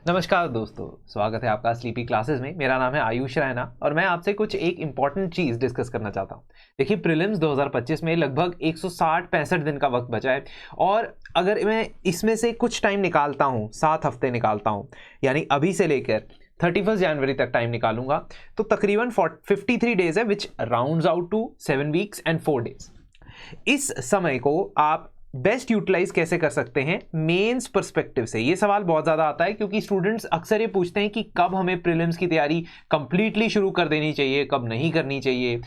नमस्कार दोस्तों, स्वागत है आपका स्लीपी क्लासेस में। मेरा नाम है आयुष रैना और मैं आपसे कुछ एक इंपॉर्टेंट चीज़ डिस्कस करना चाहता हूँ। देखिए, प्रीलिम्स 2025 में लगभग 160-65 दिन का वक्त बचा है और अगर मैं इसमें से कुछ टाइम निकालता हूँ, 7 हफ्ते निकालता हूँ, यानी अभी से लेकर 31 जनवरी तक टाइम निकालूंगा, तो तकरीबन 53 डेज है, which rounds out to 7 weeks and 4 days. इस समय को आप बेस्ट यूटिलाइज कैसे कर सकते हैं मेंस पर्सपेक्टिव से? ये सवाल बहुत ज़्यादा आता है क्योंकि स्टूडेंट्स अक्सर ये पूछते हैं कि कब हमें प्रीलिम्स की तैयारी कंप्लीटली शुरू कर देनी चाहिए, कब नहीं करनी चाहिए।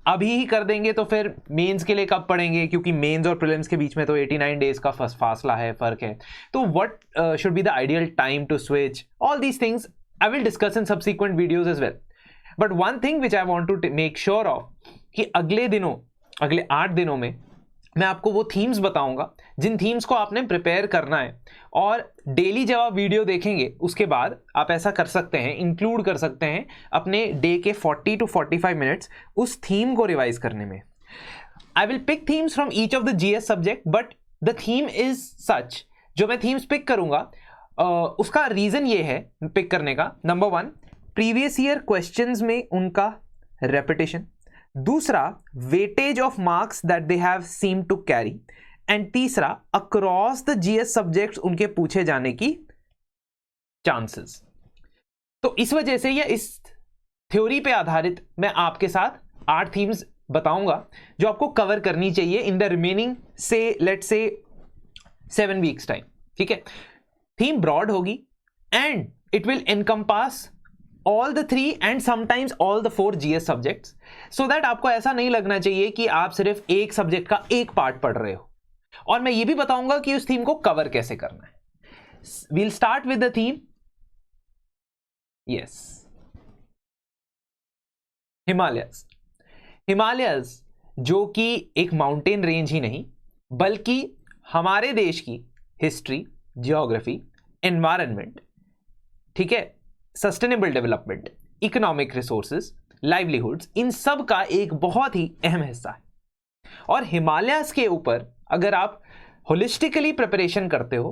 अभी ही कर देंगे तो फिर मेंस के लिए कब पढ़ेंगे, क्योंकि मेंस और प्रीलिम्स के बीच में तो 89 डेज का फासला है, फ़र्क है। तो what should be the ideal time to switch? All these things I will discuss in subsequent videos as well. But one thing which I want to make sure of कि अगले 8 दिनों में मैं आपको वो थीम्स बताऊंगा जिन थीम्स को आपने प्रिपेयर करना है। और डेली जब आप वीडियो देखेंगे उसके बाद आप ऐसा कर सकते हैं, इंक्लूड कर सकते हैं अपने डे के 40 to 45 मिनट्स उस थीम को रिवाइज करने में। I will pick themes from each of the GS subject, but the theme is such. जो मैं थीम्स पिक करूंगा उसका रीजन ये है पिक करने का, नंबर 1, प्रीवियस ईयर क्वेश्चंस में उनका रेपिटेशन, दूसरा weightage of marks that they have seem to carry, and तीसरा अक्रॉस द जीएस सब्जेक्ट्स उनके पूछे जाने की चांसेस। तो इस वजह से या इस थ्योरी पे आधारित मैं आपके साथ 8 थीम्स बताऊंगा जो आपको कवर करनी चाहिए in the remaining say let's say 7 weeks time. ठीक है, थीम ब्रॉड होगी and it will encompass all the 3 and sometimes all the 4 GS subjects, so that आपको ऐसा नहीं लगना चाहिए कि आप सिर्फ एक सब्जेक्ट का एक पार्ट पढ़ रहे हो। और मैं ये भी बताऊंगा कि उस थीम को कवर कैसे करना है। We'll start with the theme, yes, Himalayas जो कि एक माउंटेन रेंज ही नहीं बल्कि हमारे देश की हिस्ट्री, जियोग्राफी, एनवायरनमेंट, ठीक है, sustainable development, economic resources, livelihoods, इन सब का एक बहुत ही अहम हिस्सा है। और हिमालयस के ऊपर अगर आप होलिस्टिकली प्रिपरेशन करते हो,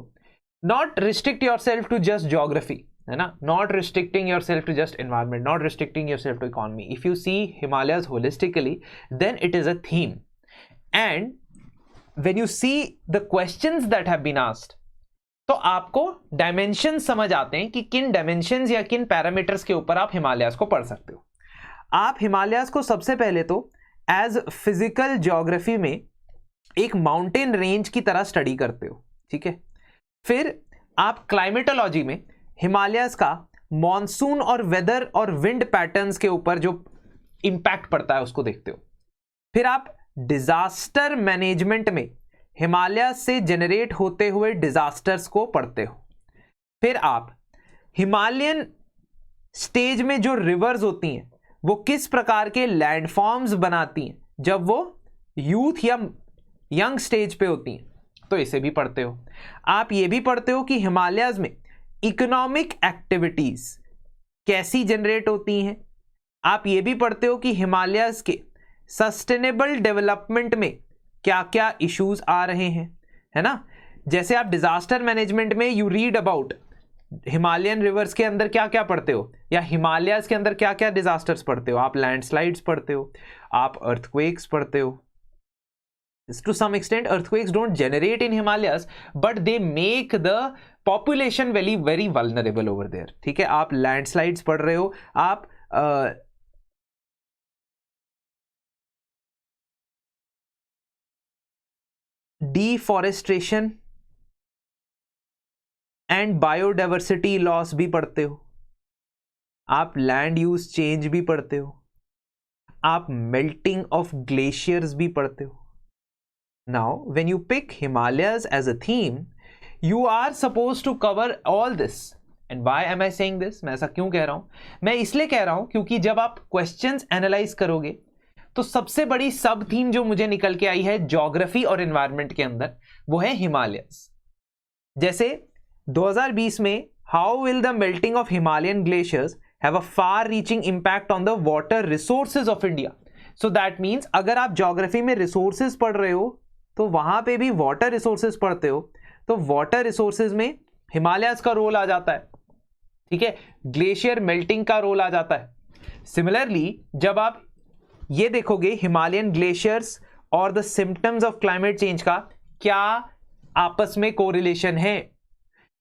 not restrict yourself to just geography, है ना, not restricting yourself to just environment, not restricting yourself to economy, if you see Himalayas holistically then it is a theme. And when you see the questions that have been asked, तो आपको dimension समझ आते हैं कि किन dimensions या किन parameters के ऊपर आप हिमालयस को पढ़ सकते हो। आप हिमालयस को सबसे पहले तो एज फिजिकल ज्योग्राफी में एक माउंटेन रेंज की तरह स्टडी करते हो, ठीक है। फिर आप क्लाइमेटोलॉजी में हिमालयस का मॉनसून और वेदर और विंड पैटर्न्स के ऊपर जो इंपैक्ट पड़ता है उसको देखते हो। फिर आप डिजास्टर मैनेजमेंट में हिमालय से जनरेट होते हुए डिजास्टर्स को पढ़ते हो। फिर आप हिमालयन स्टेज में जो रिवर्स होती हैं वो किस प्रकार के लैंडफॉर्म्स बनाती हैं जब वो यूथ या यंग स्टेज पे होती हैं, तो इसे भी पढ़ते हो। आप ये भी पढ़ते हो कि हिमालयस में इकोनॉमिक एक्टिविटीज कैसी जनरेट होती हैं। आप ये भी पढ़ते हो कि हिमालयस के सस्टेनेबल डेवलपमेंट में क्या क्या इश्यूज आ रहे हैं, है ना। जैसे आप डिजास्टर मैनेजमेंट में you read about Himalayan reverse के अंदर क्या क्या पढ़ते हो, या हिमालयस के अंदर क्या क्या डिजास्टर्स पढ़ते हो। आप लैंडस्लाइड्स पढ़ते हो, आप अर्थक्वेक्स पढ़ते हो। To some extent earthquakes don't generate in Himalayas but they make the population very very vulnerable over there, ठीक है। आप लैंडस्लाइड्स पढ़ रहे हो, आप डिफॉरेस्टेशन एंड बायोडाइवर्सिटी लॉस भी पढ़ते हो, आप लैंड यूज चेंज भी पढ़ते हो, आप मेल्टिंग ऑफ ग्लेशियर्स भी पढ़ते हो। Now when you pick Himalayas as a theme, you are suppose to cover all this. And why am I saying this? मैं ऐसा क्यों कह रहा हूं? मैं इसलिए कह रहा हूं क्योंकि जब आप क्वेश्चंस एनालाइज करोगे तो सबसे बड़ी सब थीम जो मुझे निकल के आई है ज्योग्राफी और एनवायरनमेंट के अंदर, वो है हिमालयस। जैसे 2020 में how will the melting of Himalayan glaciers have a far reaching impact on the water resources of India. So that means अगर आप ज्योग्राफी में रिसोर्सेज पढ़ रहे हो तो वहां पे भी वाटर रिसोर्सेज पढ़ते हो, तो वाटर रिसोर्सेज में हिमालयाज का रोल आ जाता है, ठीक है, ग्लेशियर मेल्टिंग का रोल आ जाता है। सिमिलरली जब आप ये देखोगे हिमालयन ग्लेशियर्स और the symptoms of climate change का क्या आपस में कोरिलेशन है।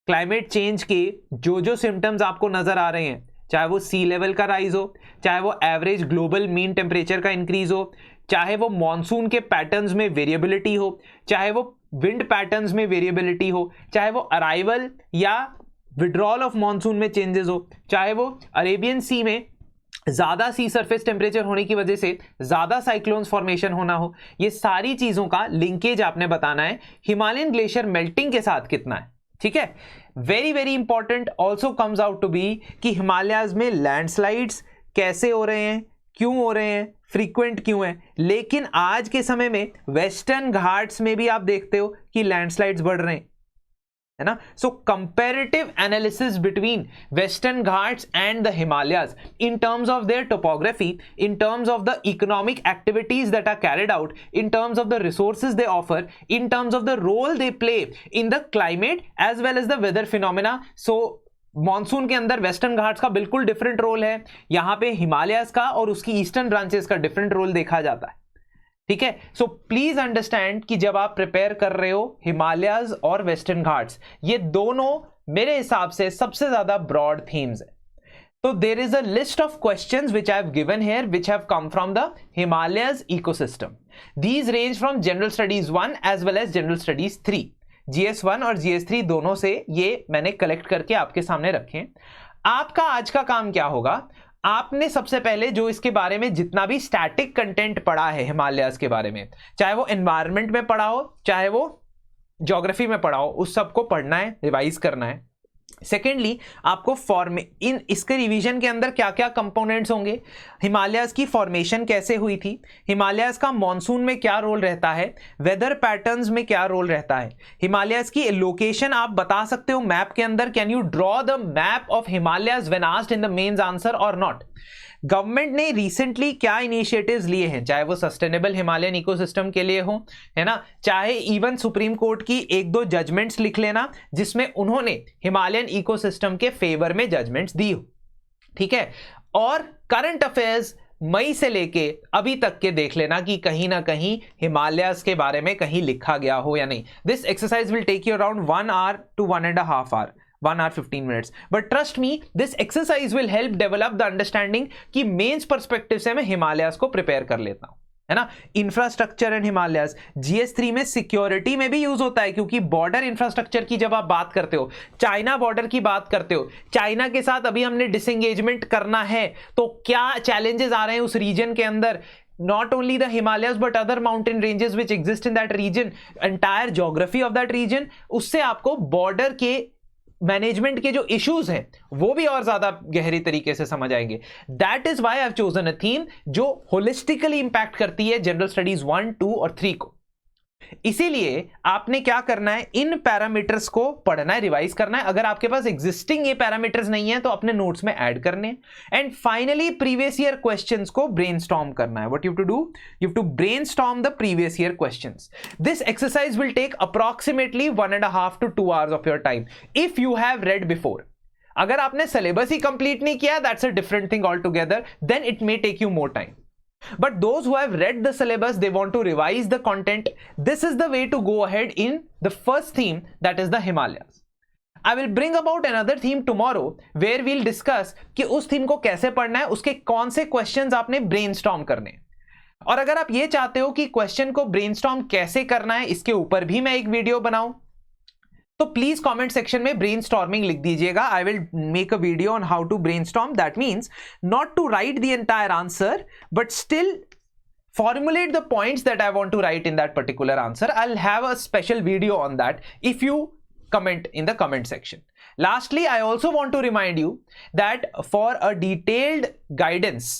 क्लाइमेट चेंज के जो सिम्टम्स आपको नजर आ रहे हैं, चाहे वो सी लेवल का राइज हो, चाहे वो एवरेज ग्लोबल मीन टेम्परेचर का इंक्रीज हो, चाहे वो मॉनसून के पैटर्न्स में वेरिएबिलिटी हो, चाहे वो विंड पैटर्न्स में वेरिएबिलिटी हो, चाहे वो अराइवल या विड्रॉल ऑफ मॉनसून में चेंजेस हो, चाहे वो अरेबियन सी में ज्यादा सी सरफेस टेम्परेचर होने की वजह से ज्यादा साइक्लोन्स फॉर्मेशन होना हो, ये सारी चीजों का लिंकेज आपने बताना है हिमालयन ग्लेशियर मेल्टिंग के साथ कितना है, ठीक है। Very very important also comes out to be कि हिमालयाज में लैंडस्लाइड्स कैसे हो रहे हैं, क्यों हो रहे हैं, फ्रीक्वेंट क्यों है। लेकिन आज के समय में वेस्टर्न घाट्स में भी आप देखते हो कि लैंडस्लाइड्स बढ़ रहे हैं, है ना। So comparative analysis between western Ghats and the Himalayas in terms of their topography, in terms of the economic activities that are carried out, in terms of the resources they offer, in terms of the role they play in the climate as well as the weather phenomena. So monsoon के अंदर western Ghats का बिल्कुल different role है, यहां पे हिमालयाज का और उसकी ईस्टर्न ब्रांचेस का डिफरेंट रोल देखा जाता है, ठीक है। सो प्लीज अंडरस्टैंड कि जब आप प्रिपेयर कर रहे हो हिमालयाज और वेस्टर्न घाट्स, ये दोनों मेरे हिसाब से सबसे ज्यादा ब्रॉड थीम्स है। तो there is a list of questions which I have given here which have come from the Himalayas ecosystem. These range from general studies 1 as well as general studies 3। GS1 और GS3 दोनों से ये मैंने collect करके आपके सामने रखे। आपका आज का काम क्या होगा, आपने सबसे पहले जो इसके बारे में जितना भी स्टैटिक कंटेंट पढ़ा है हिमालयाज के बारे में, चाहे वो एनवायरनमेंट में पढ़ा हो, चाहे वो ज्योग्राफी में पढ़ा हो, उस सबको पढ़ना है, रिवाइज करना है। सेकेंडली आपको इसके रिवीजन के अंदर क्या क्या कंपोनेंट्स होंगे, हिमालयाज की फॉर्मेशन कैसे हुई थी, हिमालयाज का मॉनसून में क्या रोल रहता है, वेदर पैटर्न्स में क्या रोल रहता है, हिमालयाज की लोकेशन आप बता सकते हो मैप के अंदर, can you draw the map of Himalayas when asked in the mains answer और नॉट। गवर्नमेंट ने रिसेंटली क्या इनिशिएटिव्स लिए हैं, चाहे वो सस्टेनेबल हिमालयन इकोसिस्टम के लिए हो, है ना, चाहे इवन सुप्रीम कोर्ट की 1-2 जजमेंट्स लिख लेना जिसमें उन्होंने हिमालयन इकोसिस्टम के फेवर में जजमेंट्स दी हो, ठीक है। और करंट अफेयर्स मई से लेके अभी तक के देख लेना कि कहीं ना कहीं हिमालयाज के बारे में कहीं लिखा गया हो या नहीं। This exercise will take you around 1 hour to 1.5 hour, 1 hour 15 minutes, but trust me this exercise will help develop the understanding कि मेंस पर्सपेक्टिव से मैं हिमालयाज को प्रिपेयर कर लेता हूं, है ना। इंफ्रास्ट्रक्चर एंड हिमालयाज GS3 में सिक्योरिटी में भी यूज होता है, क्योंकि बॉर्डर इंफ्रास्ट्रक्चर की जब आप बात करते हो, चाइना बॉर्डर की बात करते हो, चाइना के साथ अभी हमने डिसएंगेजमेंट करना है तो क्या चैलेंजेस आ रहे हैं उस रीजन के अंदर, not only the Himalayas but other mountain ranges which exist in that region, entire geography of that region, उससे आपको बॉर्डर के मैनेजमेंट के जो इश्यूज हैं वो भी और ज्यादा गहरी तरीके से समझ आएंगे। That is why I have chosen a theme जो होलिस्टिकली इंपैक्ट करती है जनरल स्टडीज 1, 2 और 3 को। इसीलिए आपने क्या करना है, इन पैरामीटर्स को पढ़ना है, रिवाइज करना है। अगर आपके पास एग्जिस्टिंग ये पैरामीटर्स नहीं है तो अपने नोट्स में ऐड करने हैं। And finally previous year questions को ब्रेनस्टॉर्म करना है। What you have to do, you have to brainstorm the previous year questions. This exercise will take approximately 1.5 to 2 hours of your time if you have read before. अगर आपने syllabus ही complete नहीं किया, that's a different thing all together, then it may take you more time. But those who have read the syllabus, they want to revise the content. This is the way to go ahead in the first theme, that is the Himalayas. I will bring about another theme tomorrow where we'll discuss कि उस theme को कैसे पढ़ना है, उसके कौन से questions आपने brainstorm करने हैं. और अगर आप ये चाहते हो कि question को brainstorm कैसे करना है, इसके ऊपर भी मैं एक वीडियो बनाऊं, तो प्लीज कमेंट सेक्शन में ब्रेनस्टॉर्मिंग लिख दीजिएगा. I will make a video on how to brainstorm. That means not to write the entire answer but still formulate the points that I want to write in that particular answer. I'll have a special video on that if you comment in the comment section. Lastly, I also want to remind you that for a detailed guidance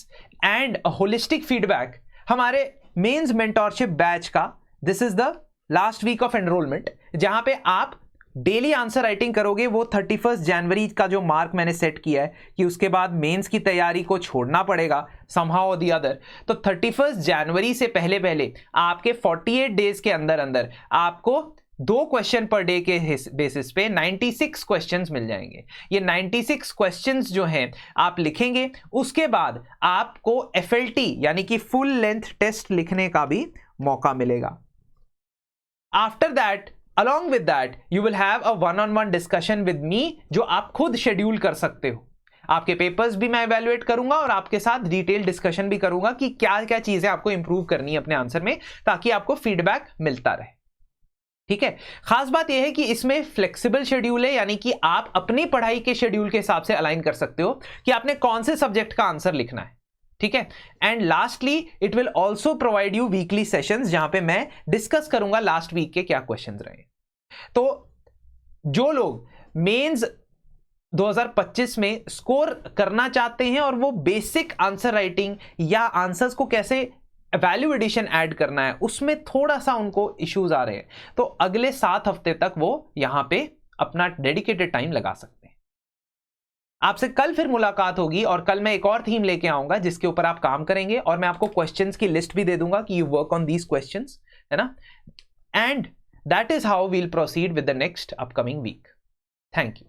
and a holistic feedback, हमारे mains mentorship batch का this is the last week of enrollment, जहां पे आप daily answer writing करोगे. वो 31 जनवरी का जो mark मैंने सेट किया है कि उसके बाद मेंस की तैयारी को छोड़ना पड़ेगा somehow or the other, तो 31 जनवरी से पहले पहले आपके 48 डेज के अंदर अंदर आपको 2 क्वेश्चन पर डे के बेसिस पे 96 क्वेश्चंस मिल जाएंगे। ये 96 क्वेश्चंस जो हैं आप लिखेंगे, उसके बाद आपको FLT यानी कि फुल लेंथ टेस्ट लिखने का भी मौका मिलेगा। After that, along with that, you will have a one-on-one discussion with me, जो आप खुद शेड्यूल कर सकते हो। आपके पेपर्स भी मैं इवेल्युएट करूंगा और आपके साथ डिटेल डिस्कशन भी करूंगा कि क्या क्या चीजें आपको इंप्रूव करनी है अपने आंसर में, ताकि आपको फीडबैक मिलता रहे। ठीक है, खास बात यह है कि इसमें फ्लेक्सिबल शेड्यूल है, यानी कि आप अपनी पढ़ाई के शेड्यूल के हिसाब से अलाइन कर सकते हो कि आपने कौन से सब्जेक्ट का आंसर लिखना है। ठीक है, and lastly it will also provide you weekly sessions, जहां पे मैं डिस्कस करूंगा लास्ट वीक के क्या क्वेश्चंस रहे। तो जो लोग मेंस 2025 में स्कोर करना चाहते हैं और वो बेसिक आंसर राइटिंग या आंसर्स को कैसे वैल्यू एडिशन ऐड करना है उसमें थोड़ा सा उनको इश्यूज आ रहे हैं, तो अगले 7 हफ्ते तक वो यहां पे अपना डेडिकेटेड टाइम लगा सकते हैं। आपसे कल फिर मुलाकात होगी और कल मैं एक और थीम लेके आऊंगा जिसके ऊपर आप काम करेंगे, और मैं आपको क्वेश्चंस की लिस्ट भी दे दूंगा कि you work on these questions, है ना। And that is how we'll proceed with the next upcoming week. Thank you.